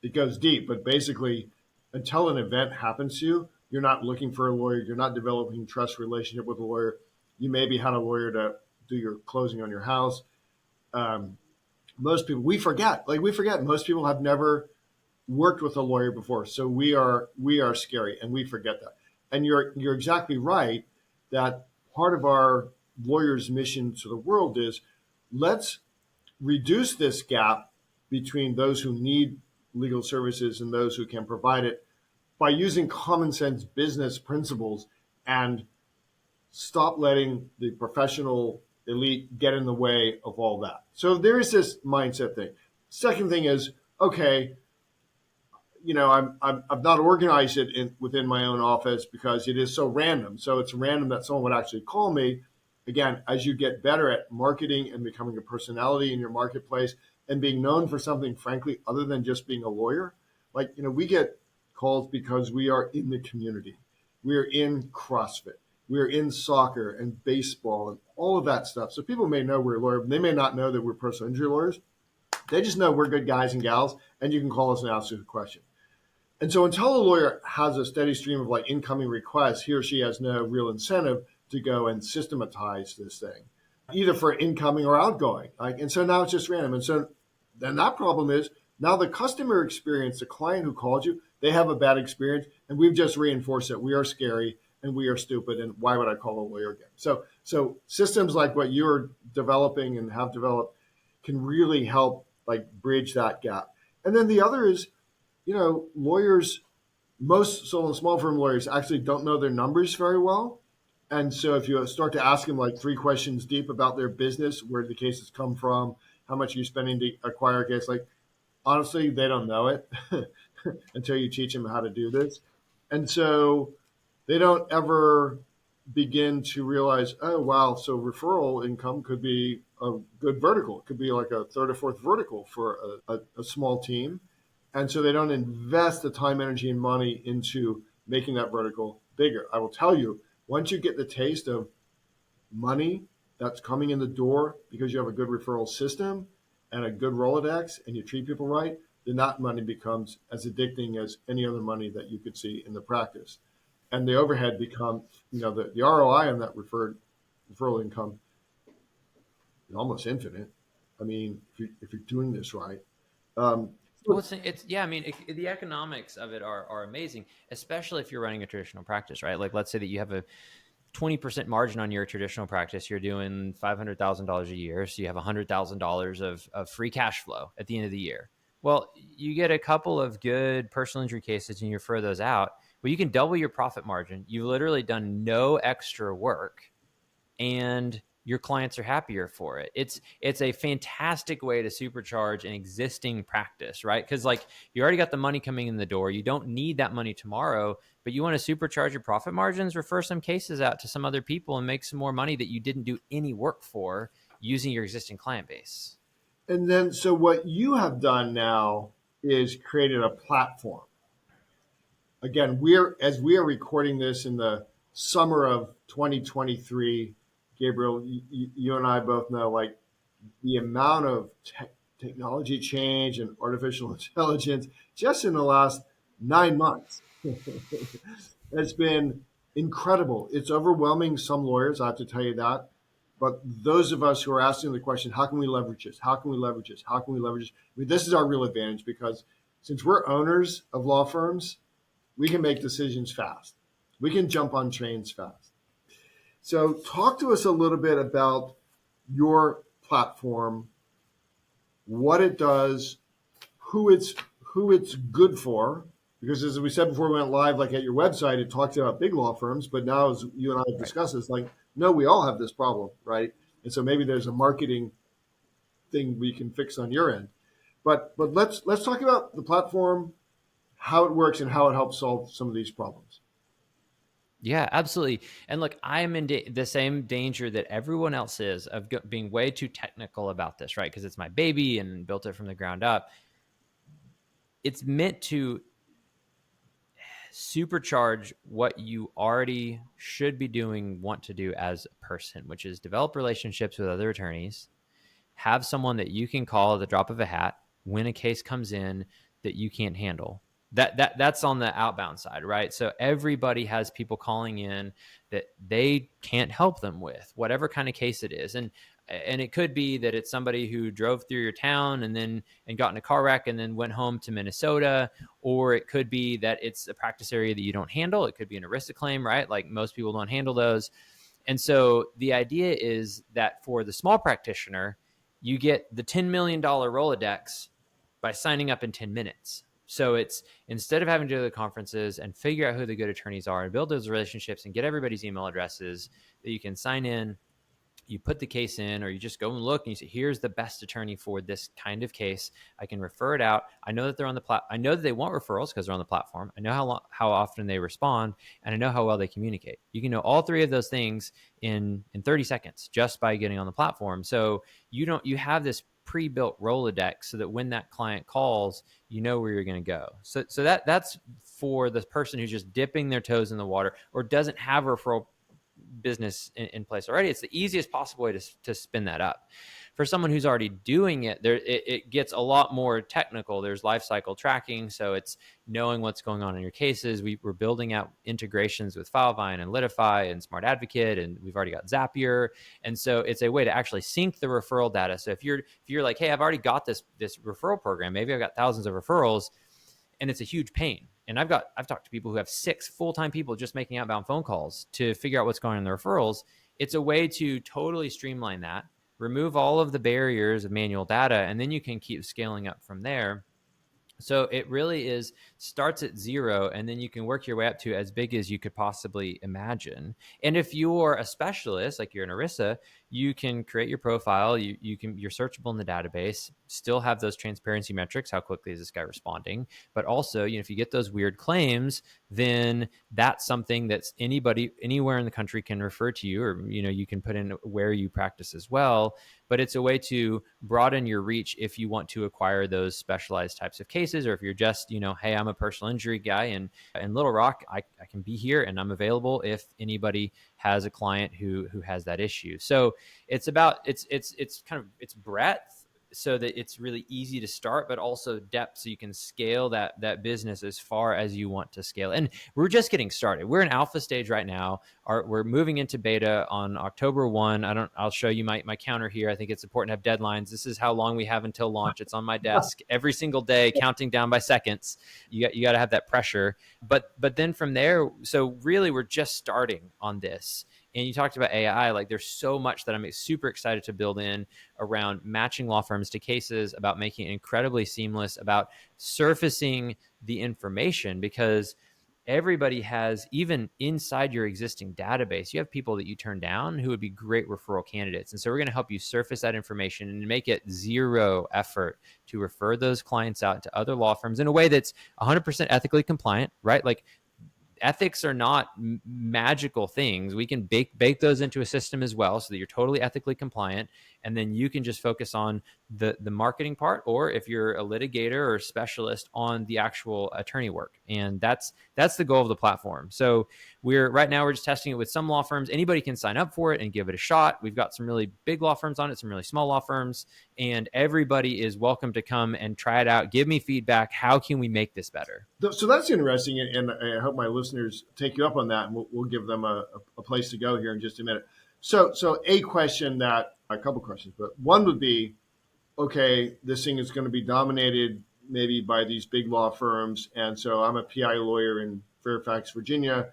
It goes deep, but basically, until an event happens to you, you're not looking for a lawyer. You're not developing trust relationship with a lawyer. You maybe had a lawyer to do your closing on your house. Most people, we forget most people have never worked with a lawyer before. So we are scary, and we forget that. And you're exactly right that part of our lawyer's mission to the world is let's reduce this gap between those who need legal services and those who can provide it by using common sense business principles and stop letting the professional elite get in the way of all that. So there is this mindset thing. Second thing is, okay, I've not organized it within my own office because it is so random. So it's random that someone would actually call me. Again, as you get better at marketing and becoming a personality in your marketplace and being known for something, frankly, other than just being a lawyer, we get calls because we are in the community. We are in CrossFit. We are in soccer and baseball and all of that stuff. So people may know we're a lawyer, but they may not know that we're personal injury lawyers. They just know we're good guys and gals, and you can call us and ask us a question. And so until a lawyer has a steady stream of incoming requests, he or she has no real incentive to go and systematize this thing, either for incoming or outgoing. And so now it's just random. And so then that problem is now the customer experience, the client who called you, they have a bad experience, and we've just reinforced it. We are scary and we are stupid, and why would I call a lawyer again? So systems like what you're developing and have developed can really help bridge that gap. And then the other is, lawyers, most small firm lawyers actually don't know their numbers very well. And so if you start to ask them 3 questions deep about their business, where the cases come from, how much you're spending to acquire a case, honestly, they don't know it until you teach them how to do this. And so they don't ever begin to realize, oh, wow, so referral income could be a good vertical. It could be like a third or fourth vertical for a small team. And so they don't invest the time, energy, and money into making that vertical bigger. I will tell you, once you get the taste of money that's coming in the door because you have a good referral system and a good Rolodex and you treat people right, then that money becomes as addicting as any other money that you could see in the practice. And the overhead becomes, the ROI on that referral income is almost infinite. I mean, if you're doing this right. Well, the economics of it are amazing, especially if you're running a traditional practice, right? Let's say that you have a 20% margin on your traditional practice. You're doing $500,000 a year. So you have $100,000 of free cash flow at the end of the year. Well, you get a couple of good personal injury cases and you refer those out. Well, you can double your profit margin. You've literally done no extra work and your clients are happier for it. It's a fantastic way to supercharge an existing practice, right? Because you already got the money coming in the door. You don't need that money tomorrow, but you want to supercharge your profit margins, refer some cases out to some other people and make some more money that you didn't do any work for using your existing client base. And then, so what you have done now is created a platform. Again, as we are recording this in the summer of 2023, Gabriel, you and I both know the amount of technology change and artificial intelligence just in the last 9 months. It's been incredible. It's overwhelming some lawyers, I have to tell you that. But those of us who are asking the question, how can we leverage this? How can we leverage this? How can we leverage this? I mean, this is our real advantage because since we're owners of law firms, we can make decisions fast. We can jump on trains fast. So talk to us a little bit about your platform, what it does, who it's good for. Because as we said before we went live, at your website, it talks about big law firms, but now as you and I have discussed, it's no, we all have this problem, right? And so maybe there's a marketing thing we can fix on your end. But let's talk about the platform, how it works, and how it helps solve some of these problems. Yeah, absolutely. And look, I'm in the same danger that everyone else is of being way too technical about this, right? Because it's my baby and built it from the ground up. it's meant to supercharge what you already should be doing, want to do as a person, which is develop relationships with other attorneys, have someone that you can call at the drop of a hat when a case comes in that you can't handle. That's on the outbound side, right? So everybody has people calling in that they can't help them with, whatever kind of case it is. And it could be that it's somebody who drove through your town and got in a car wreck and then went home to Minnesota, or it could be that it's a practice area that you don't handle. It could be an ERISA claim, right? Like most people don't handle those. And so the idea is that for the small practitioner, you get the $10 million Rolodex by signing up in 10 minutes. So it's, instead of having to go to the conferences and figure out who the good attorneys are and build those relationships and get everybody's email addresses, that you can sign in, you put the case in, or you just go and look and you say, here's the best attorney for this kind of case. I can refer it out. I know that they're on the I know that they want referrals because they're on the platform. I know how often they respond, and I know how well they communicate. You can know all three of those things in 30 seconds just by getting on the platform. So you have this pre-built Rolodex so that when that client calls, you know where you're going to go. So that's for the person who's just dipping their toes in the water or doesn't have a referral business in place already. It's the easiest possible way to spin that up. For someone who's already doing it, it gets a lot more technical. There's life cycle tracking, so it's knowing what's going on in your cases. We're building out integrations with Filevine and Litify and Smart Advocate, and we've already got Zapier. And so it's a way to actually sync the referral data. So if you're like, hey, I've already got this referral program, maybe I've got thousands of referrals, and it's a huge pain. And I've talked to people who have 6 full-time people just making outbound phone calls to figure out what's going on in the referrals. It's a way to totally streamline that, remove all of the barriers of manual data, and then you can keep scaling up from there. So it really starts at 0, and then you can work your way up to as big as you could possibly imagine. And if you're a specialist, like you're an ERISA, you can create your profile. You're searchable in the database, still have those transparency metrics. How quickly is this guy responding? But also, if you get those weird claims, then that's something that's anybody anywhere in the country can refer to you, or, you can put in where you practice as well. But it's a way to broaden your reach if you want to acquire those specialized types of cases, or if you're just, hey, I'm a personal injury guy in Little Rock, I can be here and I'm available if anybody has a client who has that issue. So it's about it's breadth, so that it's really easy to start, but also depth, so you can scale that business as far as you want to scale. And we're just getting started. We're in alpha stage right now. We're moving into beta on October 1. I'll show you my counter here. I think it's important to have deadlines. This is how long we have until launch. It's on my desk every single day, counting down by seconds. You got to have that pressure. But then from there, so really we're just starting on this. And you talked about AI, like there's so much that I'm super excited to build in around matching law firms to cases, about making it incredibly seamless, about surfacing the information, because everybody has, even inside your existing database, you have people that you turn down who would be great referral candidates. And so we're going to help you surface that information and make it 0 effort to refer those clients out to other law firms in a way that's 100% ethically compliant, right? Like, ethics are not magical things. We can bake those into a system as well, so that you're totally ethically compliant. And then you can just focus on the marketing part, or if you're a litigator or a specialist, on the actual attorney work. And that's the goal of the platform. So right now we're just testing it with some law firms. Anybody can sign up for it and give it a shot. We've got some really big law firms on it, some really small law firms, and everybody is welcome to come and try it out. Give me feedback. How can we make this better? So that's interesting, and I hope my listeners take you up on that, and we'll give them a place to go here in just a minute. So a couple questions, but one would be, okay, this thing is going to be dominated maybe by these big law firms, and so I'm a PI lawyer in Fairfax, Virginia,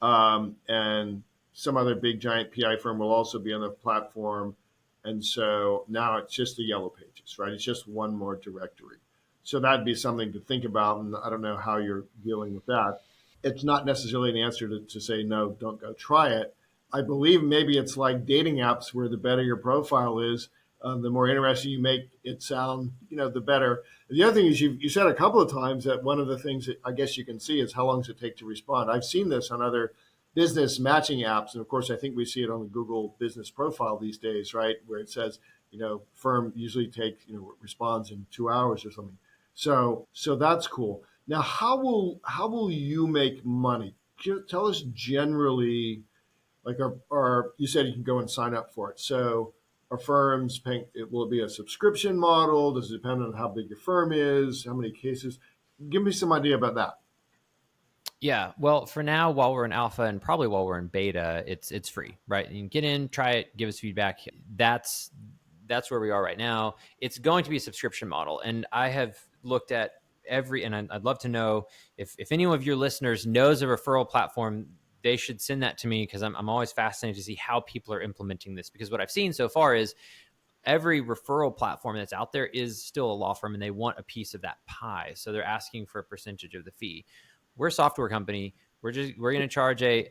and some other big giant PI firm will also be on the platform, and so now it's just the yellow pages, right? It's just one more directory. So that'd be something to think about, and I don't know how you're dealing with that. It's not necessarily an answer to say, no, don't go try it. I believe maybe it's like dating apps, where the better your profile is, the more interesting you make it sound, the better. The other thing is, you said a couple of times that one of the things that I guess you can see is how long does it take to respond. I've seen this on other business matching apps. And of course, I think we see it on the Google business profile these days, right? Where it says, firm usually takes, responds in 2 hours or something. So that's cool. Now, how will you make money? Tell us generally, like you said you can go and sign up for it. So are firms paying, will it be a subscription model? Does it depend on how big your firm is? How many cases? Give me some idea about that. Yeah, well, for now, while we're in alpha and probably while we're in beta, it's free, right? You can get in, try it, give us feedback. That's where we are right now. It's going to be a subscription model, and I have looked at and I'd love to know if any of your listeners knows a referral platform. They should send that to me, because I'm always fascinated to see how people are implementing this. Because what I've seen so far is every referral platform that's out there is still a law firm, and they want a piece of that pie, so they're asking for a percentage of the fee. We're a software company. We're going to charge so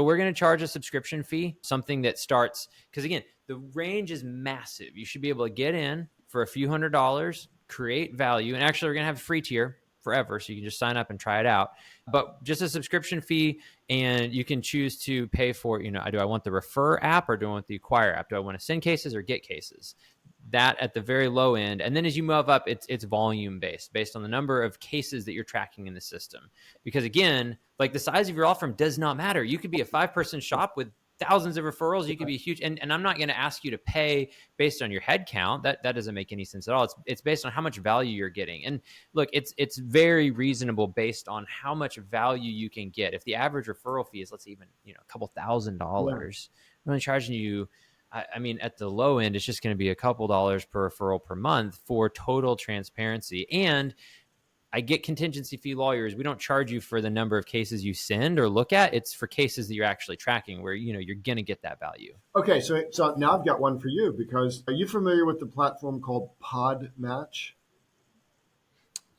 we're going to charge a subscription fee, something that starts, because again, the range is massive. You should be able to get in for a few $100s, create value, and actually we're going to have a free tier forever, so you can just sign up and try it out. But just a subscription fee, and you can choose to pay for, do I want the Refer app or do I want the Acquire app? Do I want to send cases or get cases? That at the very low end. And then as you move up, it's volume based on the number of cases that you're tracking in the system. Because again, like the size of your law firm does not matter. You could be a 5-person shop with thousands of referrals. You could be huge. And I'm not going to ask you to pay based on your head count. That doesn't make any sense at all. It's based on how much value you're getting. And look, it's very reasonable based on how much value you can get. If the average referral fee is, let's say even, a couple $1,000, I'm only charging you, I mean, at the low end, it's just going to be a couple dollars per referral per month for total transparency. And I get contingency fee lawyers. We don't charge you for the number of cases you send or look at. It's for cases that you're actually tracking, where, you're going to get that value. Okay, so now I've got one for you, because are you familiar with the platform called Podmatch?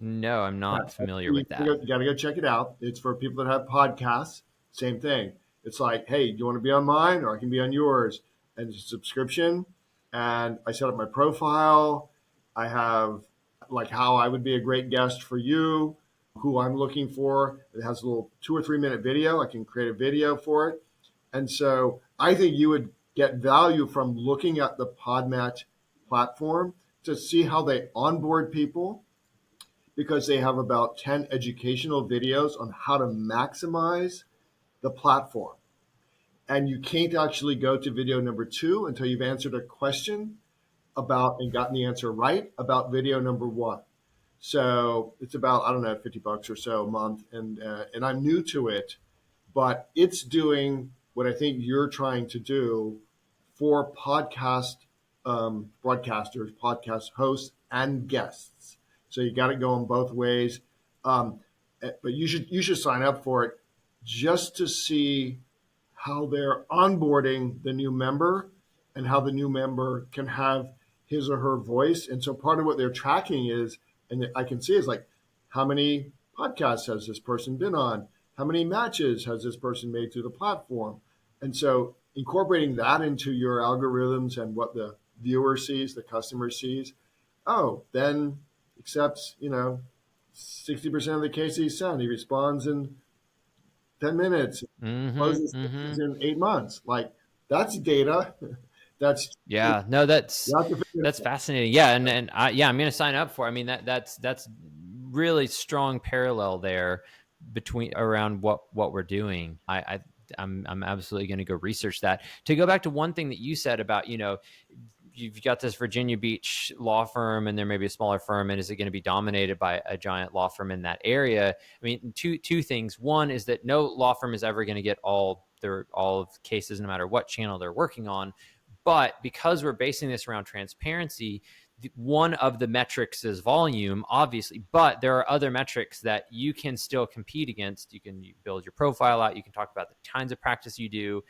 No, I'm not familiar with that. You got to go check it out. It's for people that have podcasts. Same thing. It's like, hey, do you want to be on mine, or I can be on yours? And it's a subscription. And I set up my profile. I have like how I would be a great guest for you, who I'm looking for. It has a little 2 or 3 minute video. I can create a video for it. And so I think you would get value from looking at the Podmatch platform to see how they onboard people, because they have about 10 educational videos on how to maximize the platform. And you can't actually go to video number 2 until you've answered a question about and gotten the answer right about video number 1. So it's about, I don't know, $50 or so a month. And I'm new to it, but it's doing what I think you're trying to do for podcast broadcasters, podcast hosts, and guests. So you got to go in both ways. But you should sign up for it just to see how they're onboarding the new member and how the new member can have his or her voice. And so part of what they're tracking is, and I can see, is like, how many podcasts has this person been on? How many matches has this person made through the platform? And so incorporating that into your algorithms and what the viewer sees, the customer sees, then accepts, 60% of the cases he sent. He responds in 10 minutes, closes in 8 months. Like, that's data. That's fascinating. Yeah. And I'm going to sign up for it. I mean, that's really strong parallel there around what we're doing. I'm absolutely going to go research that. To go back to one thing that you said about, you've got this Virginia Beach law firm, and there may be a smaller firm, and is it going to be dominated by a giant law firm in that area? I mean, two things. One is that no law firm is ever going to get all of cases, no matter what channel they're working on. But because we're basing this around transparency, one of the metrics is volume, obviously, but there are other metrics that you can still compete against. You can build your profile out. You can talk about the kinds of practice you do.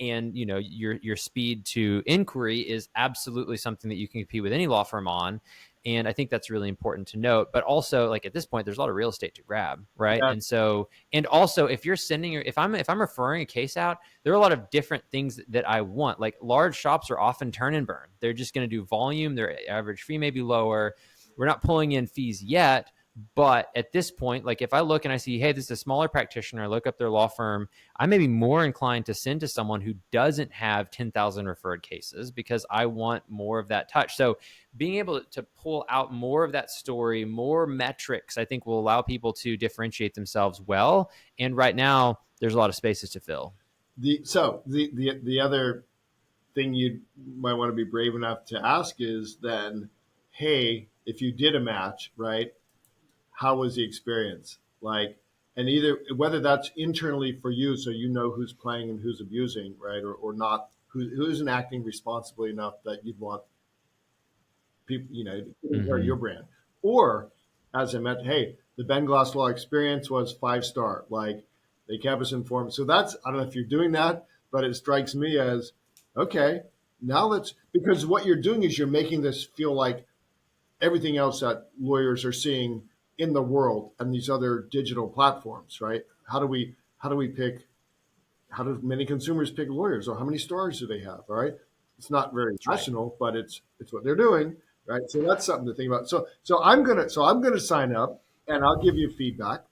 And, your speed to inquiry is absolutely something that you can compete with any law firm on. And I think that's really important to note. But also, like, at this point, there's a lot of real estate to grab, right? Yeah. And also, if you're if I'm referring a case out, there are a lot of different things that I want. Like, large shops are often turn and burn. They're just going to do volume. Their average fee may be lower. We're not pulling in fees yet, But at this point, like if I look and I see, hey, this is a smaller practitioner, I look up their law firm, I may be more inclined to send to someone who doesn't have 10,000 referred cases because I want more of that touch. So being able to pull out more of that story, more metrics, I think will allow people to differentiate themselves well. And right now, there's a lot of spaces to fill. The other thing you might want to be brave enough to ask is then, hey, if you did a match, right, how was the experience? Like, and either whether that's internally for you, so you know who's playing and who's abusing, right, or not, who isn't acting responsibly enough that you'd want people, to your brand, or as I meant, hey, the Ben Glass Law experience was 5-star, like they kept us informed. So that's, I don't know if you're doing that, but it strikes me as, okay, now because what you're doing is you're making this feel like everything else that lawyers are seeing in the world and these other digital platforms, right? How do many consumers pick lawyers, or how many stars do they have? All right. It's not very rational, but it's what they're doing. Right. So that's something to think about. So I'm going to sign up and I'll give you feedback.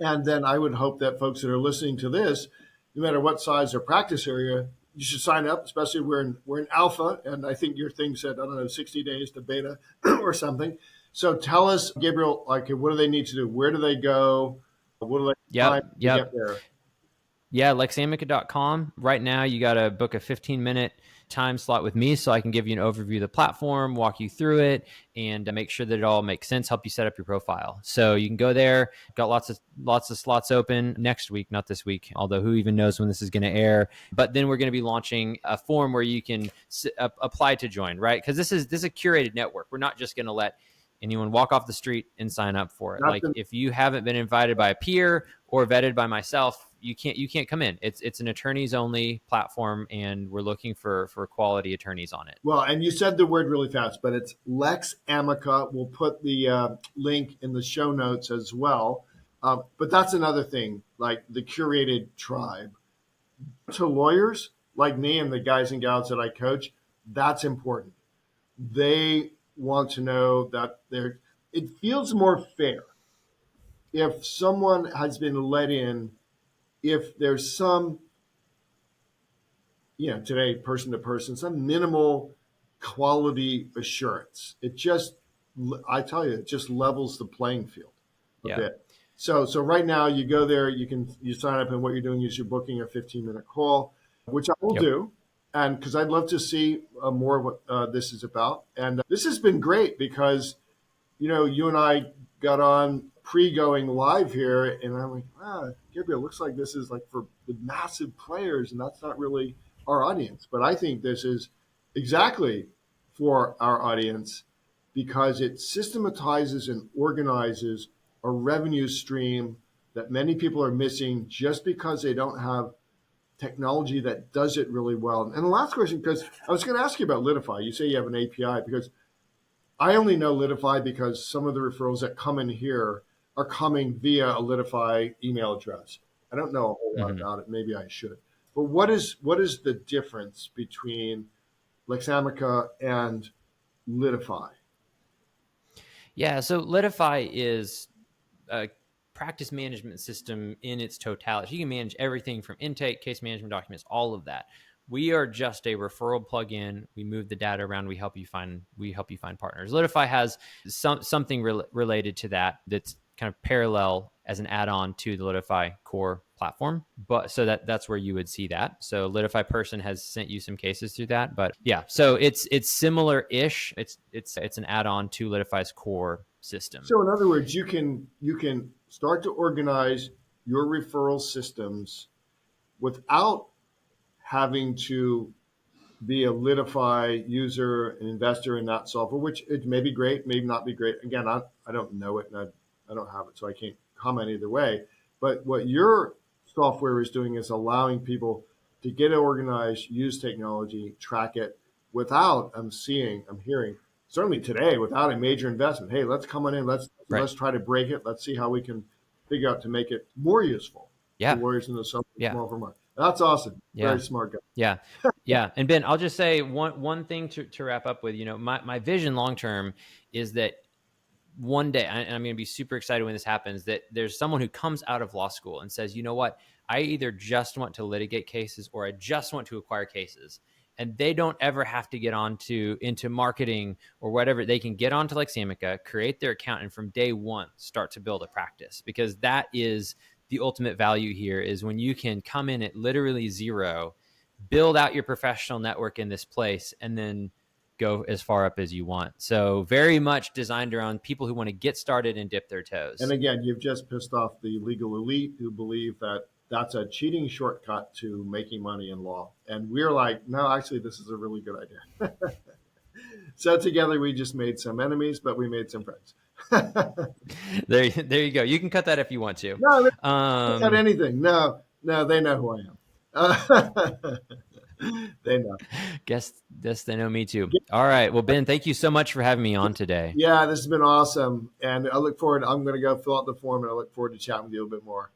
And then I would hope that folks that are listening to this, no matter what size or practice area, you should sign up, especially we're in alpha. And I think your thing said, I don't know, 60 days to beta or something. So tell us, Gabriel, like, what do they need to do? Where do they go? What do they find to get there? Yeah, LexAmica.com. Right now, you got to book a 15-minute time slot with me so I can give you an overview of the platform, walk you through it, and make sure that it all makes sense, help you set up your profile. So you can go there. Got lots of slots open next week, not this week, although who even knows when this is going to air. But then we're going to be launching a form where you can apply to join, right? Because this is a curated network. We're not just going to let anyone walk off the street and sign up for it. If you haven't been invited by a peer or vetted by myself, you can't come in. It's an attorneys only platform, and we're looking for quality attorneys on it. Well, and you said the word really fast, but it's LexAmica. We'll put the link in the show notes as well. But that's another thing, like the curated tribe. To lawyers like me and the guys and gals that I coach, that's important. They want to know that it feels more fair if someone has been let in, if there's some, today, person to person, some minimal quality assurance. I tell you, it just levels the playing field a bit. So right now you go there, you sign up, and what you're doing is you're booking a 15-minute call, which I will do. And because I'd love to see more of what this is about. And this has been great because, you and I got on pre-going live here, and I'm like, Gabriel, looks like this is like for the massive players, and that's not really our audience. But I think this is exactly for our audience because it systematizes and organizes a revenue stream that many people are missing just because they don't have technology that does it really well. And the last question, because I was going to ask you about Litify. You say you have an API, because I only know Litify because some of the referrals that come in here are coming via a Litify email address. I don't know a whole lot about it. Maybe I should. But what is the difference between LexAmica and Litify? Yeah, so Litify is a practice management system in its totality. You can manage everything from intake, case management documents, all of that. We are just a referral plugin. We move the data around. We help you find partners. Litify has something related to that that's kind of parallel as an add-on to the Litify core platform. But so that's where you would see that. So Litify person has sent you some cases through that. But yeah, so it's similar-ish. It's an add-on to Litify's core system. So in other words, you can start to organize your referral systems without having to be a Litify user, an investor in that software, which it may be great, may not be great. Again, I don't know it, and I don't have it, so I can't comment either way. But what your software is doing is allowing people to get it organized, use technology, track it without, I'm hearing, certainly today, without a major investment. Hey, let's come on in. Let's try to break it. Let's see how we can figure out to make it more useful to lawyers in the small Vermont. That's awesome. Yeah. Very smart guy. Yeah. And Ben, I'll just say one thing to wrap up with. My vision long term is that one day, and I'm going to be super excited when this happens, that there's someone who comes out of law school and says, you know what, I either just want to litigate cases or I just want to acquire cases. And they don't ever have to get into marketing or whatever. They can get onto LexAmica, create their account, and from day one, start to build a practice, because that is the ultimate value here, is when you can come in at literally zero, build out your professional network in this place, and then go as far up as you want. So very much designed around people who want to get started and dip their toes. And again, you've just pissed off the legal elite who believe that that's a cheating shortcut to making money in law. And we're like, no, actually, this is a really good idea. So together we just made some enemies, but we made some friends. There you go. You can cut that if you want to. No, cut anything. No, they know who I am. They know. Guess they know me too. All right. Well, Ben, thank you so much for having me on today. Yeah, this has been awesome. And I look forward. I'm going to go fill out the form, and I look forward to chatting with you a little bit more.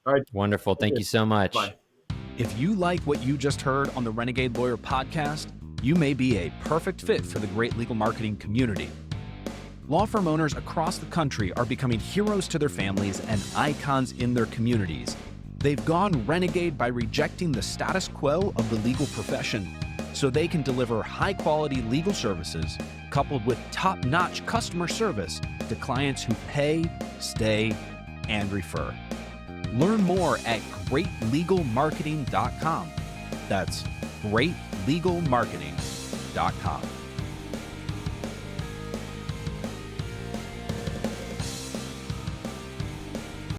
All right. Wonderful. Thank you so much. Bye. If you like what you just heard on the Renegade Lawyer Podcast, you may be a perfect fit for the great legal marketing community. Law firm owners across the country are becoming heroes to their families and icons in their communities. They've gone renegade by rejecting the status quo of the legal profession so they can deliver high-quality legal services coupled with top-notch customer service to clients who pay, stay, and refer. Learn more at greatlegalmarketing.com. That's greatlegalmarketing.com.